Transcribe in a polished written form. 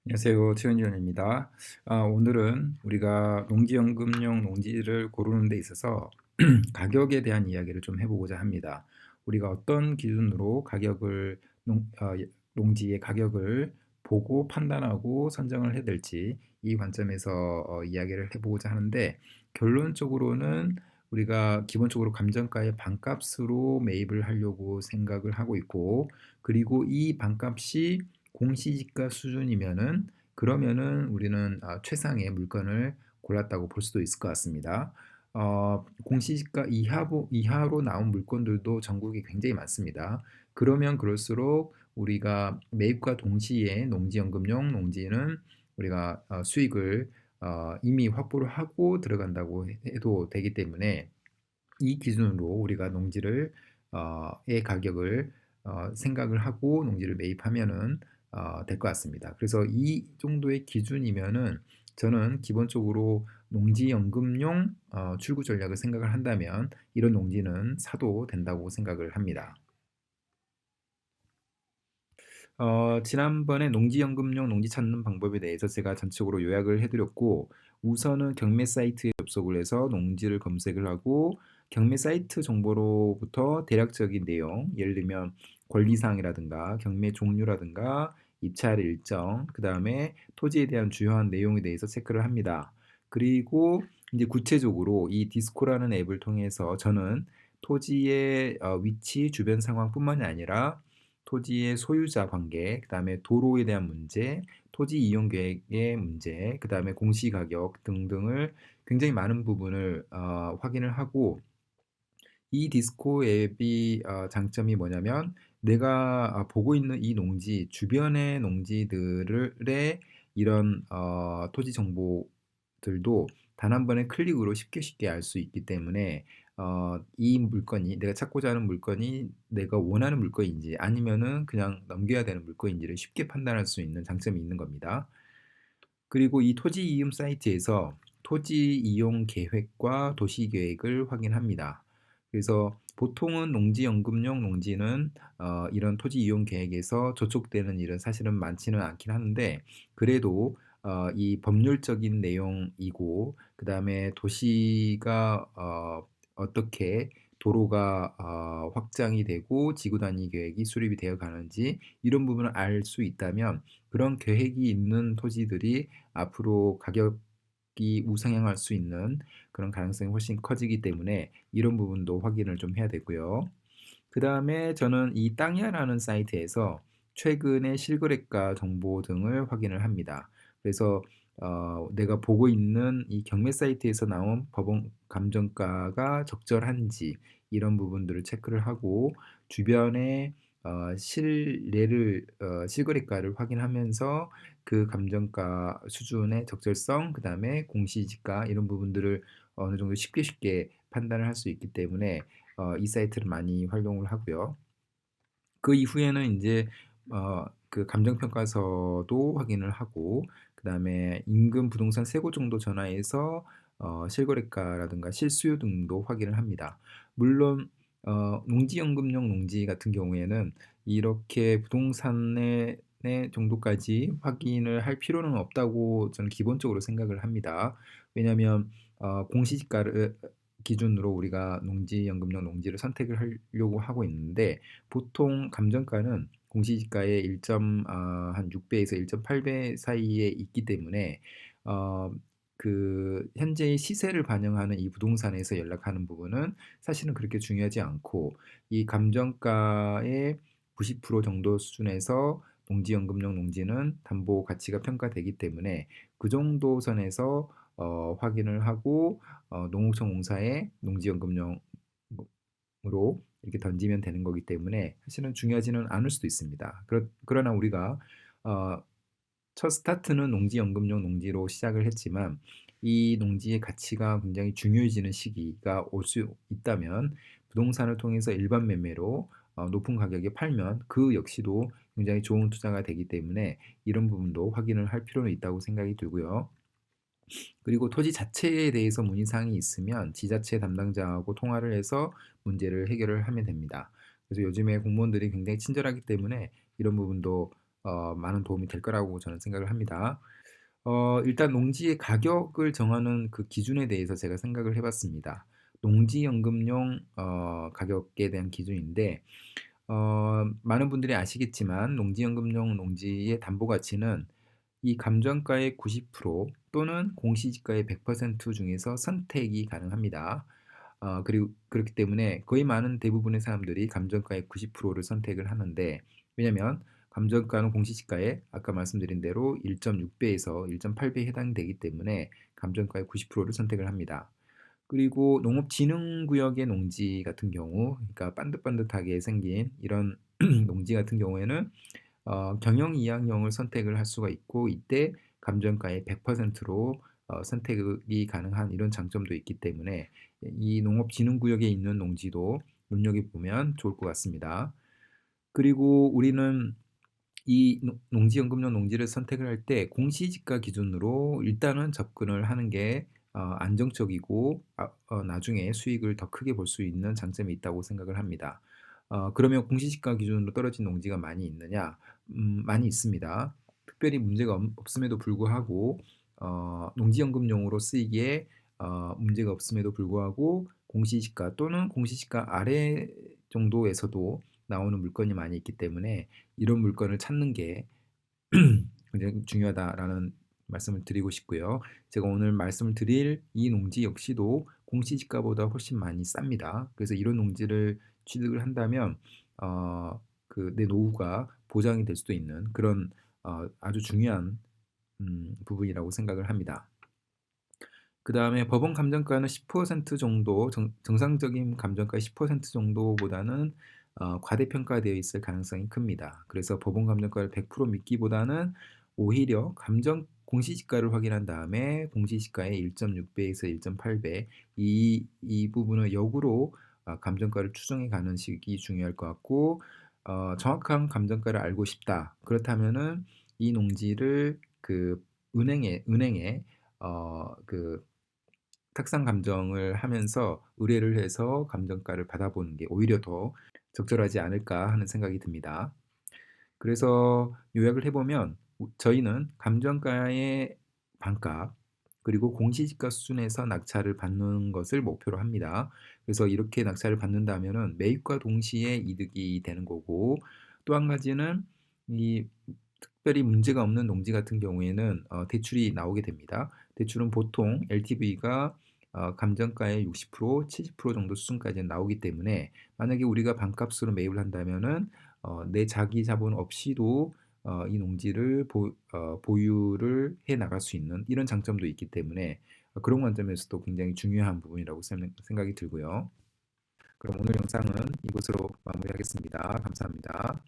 안녕하세요. 최은전입니다. 오늘은 우리가 농지연금용 농지를 고르는 데 있어서 가격에 대한 이야기를 좀 해보고자 합니다. 우리가 어떤 기준으로 농지의 가격을 보고 판단하고 선정을 해야 될지 이 관점에서 이야기를 해보고자 하는데, 결론적으로는 우리가 기본적으로 감정가의 반값으로 매입을 하려고 생각을 하고 있고, 그리고 이 반값이 공시지가 수준이면은, 그러면은 우리는 최상의 물건을 골랐다고 볼 수도 있을 것 같습니다. 공시지가 이하로 나온 물건들도 전국에 굉장히 많습니다. 그러면 그럴수록 우리가 매입과 동시에 농지연금용 농지는 우리가 수익을 이미 확보를 하고 들어간다고 해도 되기 때문에, 이 기준으로 우리가 농지를 의 가격을 생각을 하고 농지를 매입하면은 될 것 같습니다. 그래서 이 정도의 기준이면은 저는 기본적으로 농지연금용 출구 전략을 생각을 한다면 이런 농지는 사도 된다고 생각을 합니다. 지난번에 농지연금용 농지 찾는 방법에 대해서 제가 전적으로 요약을 해드렸고, 우선은 경매 사이트에 접속을 해서 농지를 검색을 하고, 경매 사이트 정보로부터 대략적인 내용, 예를 들면 권리사항이라든가 경매 종류라든가 입찰 일정, 그 다음에 토지에 대한 주요한 내용에 대해서 체크를 합니다. 그리고 이제 구체적으로 이 디스코라는 앱을 통해서 저는 토지의 위치, 주변 상황뿐만이 아니라 토지의 소유자 관계, 그 다음에 도로에 대한 문제, 토지 이용 계획의 문제, 그 다음에 공시 가격 등등을 굉장히 많은 부분을 확인을 하고, 이 디스코 앱이 장점이 뭐냐면, 내가 보고 있는 이 농지 주변의 농지들의 이런 토지 정보들도 단 한 번의 클릭으로 쉽게 쉽게 알 수 있기 때문에, 이 물건이, 내가 찾고자 하는 물건이 내가 원하는 물건인지 아니면은 그냥 넘겨야 되는 물건인지를 쉽게 판단할 수 있는 장점이 있는 겁니다. 그리고 이 토지 이용 사이트에서 토지 이용 계획과 도시 계획을 확인합니다. 그래서 보통은 농지연금용 농지는 이런 토지 이용 계획에서 저촉되는 일은 사실은 많지는 않긴 하는데, 그래도 이 법률적인 내용이고, 그 다음에 도시가 어떻게 도로가 확장이 되고 지구 단위 계획이 수립이 되어 가는지 이런 부분을 알 수 있다면, 그런 계획이 있는 토지들이 앞으로 가격이 우상향할 수 있는 그런 가능성이 훨씬 커지기 때문에 이런 부분도 확인을 좀 해야 되고요. 그 다음에 저는 이 땅이야라는 사이트에서 최근의 실거래가 정보 등을 확인을 합니다. 그래서 내가 보고 있는 이 경매 사이트에서 나온 법원 감정가가 적절한지 이런 부분들을 체크를 하고, 주변에 실거래가를 확인하면서 그 감정가 수준의 적절성, 그 다음에 공시지가 이런 부분들을 어느 정도 쉽게 쉽게 판단을 할 수 있기 때문에 이 사이트를 많이 활용을 하고요. 그 이후에는 이제 그 감정평가서도 확인을 하고, 그 다음에 인근 부동산 세고 정도 전화해서 실거래가라든가 실수요 등도 확인을 합니다. 물론 농지연금용 농지 같은 경우에는 이렇게 부동산의 정도까지 확인을 할 필요는 없다고 저는 기본적으로 생각을 합니다. 왜냐하면 공시지가를 기준으로 우리가 농지연금용 농지를 선택을 하려고 하고 있는데, 보통 감정가는 공시지가의 6배에서 1.8배 사이에 있기 때문에 어, 그 현재의 시세를 반영하는 이 부동산에서 연락하는 부분은 사실은 그렇게 중요하지 않고, 이 감정가의 90% 정도 수준에서 농지연금용 농지는 담보 가치가 평가되기 때문에 그 정도 선에서 확인을 하고 농어촌 공사에 농지연금용으로 이렇게 던지면 되는 거기 때문에 사실은 중요하지는 않을 수도 있습니다. 그러나 우리가 어, 첫 스타트는 농지연금용 농지로 시작을 했지만, 이 농지의 가치가 굉장히 중요해지는 시기가 올 수 있다면 부동산을 통해서 일반 매매로 높은 가격에 팔면 그 역시도 굉장히 좋은 투자가 되기 때문에 이런 부분도 확인을 할 필요는 있다고 생각이 들고요. 그리고 토지 자체에 대해서 문의사항이 있으면 지자체 담당자하고 통화를 해서 문제를 해결을 하면 됩니다. 그래서 요즘에 공무원들이 굉장히 친절하기 때문에 이런 부분도 많은 도움이 될 거라고 저는 생각을 합니다. 일단 농지의 가격을 정하는 그 기준에 대해서 제가 생각을 해봤습니다. 농지연금용 가격에 대한 기준인데 많은 분들이 아시겠지만 농지연금용 농지의 담보가치는 이 감정가의 90% 또는 공시지가의 100% 중에서 선택이 가능합니다. 그리고 그렇기 때문에 거의 많은 대부분의 사람들이 감정가의 90%를 선택을 하는데 왜냐면 감정가는 공시지가의 아까 말씀드린 대로 1.6배에서 1.8배에 해당되기 때문에 감정가의 90%를 선택을 합니다. 그리고 농업진흥구역의 농지 같은 경우, 그러니까 반듯반듯하게 생긴 이런 농지 같은 경우에는 경영 이양형을 선택을 할 수가 있고 이때 감정가의 100%로 선택이 가능한 이런 장점도 있기 때문에 이 농업진흥구역에 있는 농지도 눈여겨보면 좋을 것 같습니다. 그리고 우리는 이 농지연금용 농지를 선택을 할 때 공시지가 기준으로 일단은 접근을 하는 게 안정적이고 나중에 수익을 더 크게 볼 수 있는 장점이 있다고 생각을 합니다. 그러면 공시지가 기준으로 떨어진 농지가 많이 있느냐? 많이 있습니다. 특별히 문제가 없음에도 불구하고 농지연금용으로 쓰이기에 문제가 없음에도 불구하고 공시지가 또는 공시지가 아래 정도에서도 나오는 물건이 많이 있기 때문에 이런 물건을 찾는 게 굉장히 중요하다라는 말씀을 드리고 싶고요. 제가 오늘 말씀을 드릴 이 농지 역시도 공시지가보다 훨씬 많이 쌉니다. 그래서 이런 농지를 취득을 한다면 그 내 노후가 보장이 될 수도 있는 그런 아주 중요한 부분이라고 생각을 합니다. 그 다음에 법원 감정가는 10% 정도 정상적인 감정가 10% 정도보다는 과대평가되어 있을 가능성이 큽니다. 그래서 법원 감정가를 100% 믿기보다는 오히려 공시지가를 확인한 다음에 공시지가의 1.6배에서 1.8배 이 부분을 역으로 감정가를 추정해 가는 식이 중요할 것 같고 정확한 감정가를 알고 싶다. 그렇다면은 이 농지를 그 은행에 그 탁상 감정을 하면서 의뢰를 해서 감정가를 받아보는 게 오히려 더 적절하지 않을까 하는 생각이 듭니다. 그래서 요약을 해보면 저희는 감정가의 반값 그리고 공시지가 수준에서 낙찰을 받는 것을 목표로 합니다. 그래서 이렇게 낙찰을 받는다면 매입과 동시에 이득이 되는 거고 또 한 가지는 이 특별히 문제가 없는 농지 같은 경우에는 대출이 나오게 됩니다. 대출은 보통 LTV가 감정가의 60%, 70% 정도 수준까지 나오기 때문에 만약에 우리가 반값으로 매입을 한다면은 내 자기 자본 없이도 이 농지를 보유를 해 나갈 수 있는 이런 장점도 있기 때문에 그런 관점에서도 굉장히 중요한 부분이라고 생각이 들고요. 그럼 오늘 영상은 이것으로 마무리하겠습니다. 감사합니다.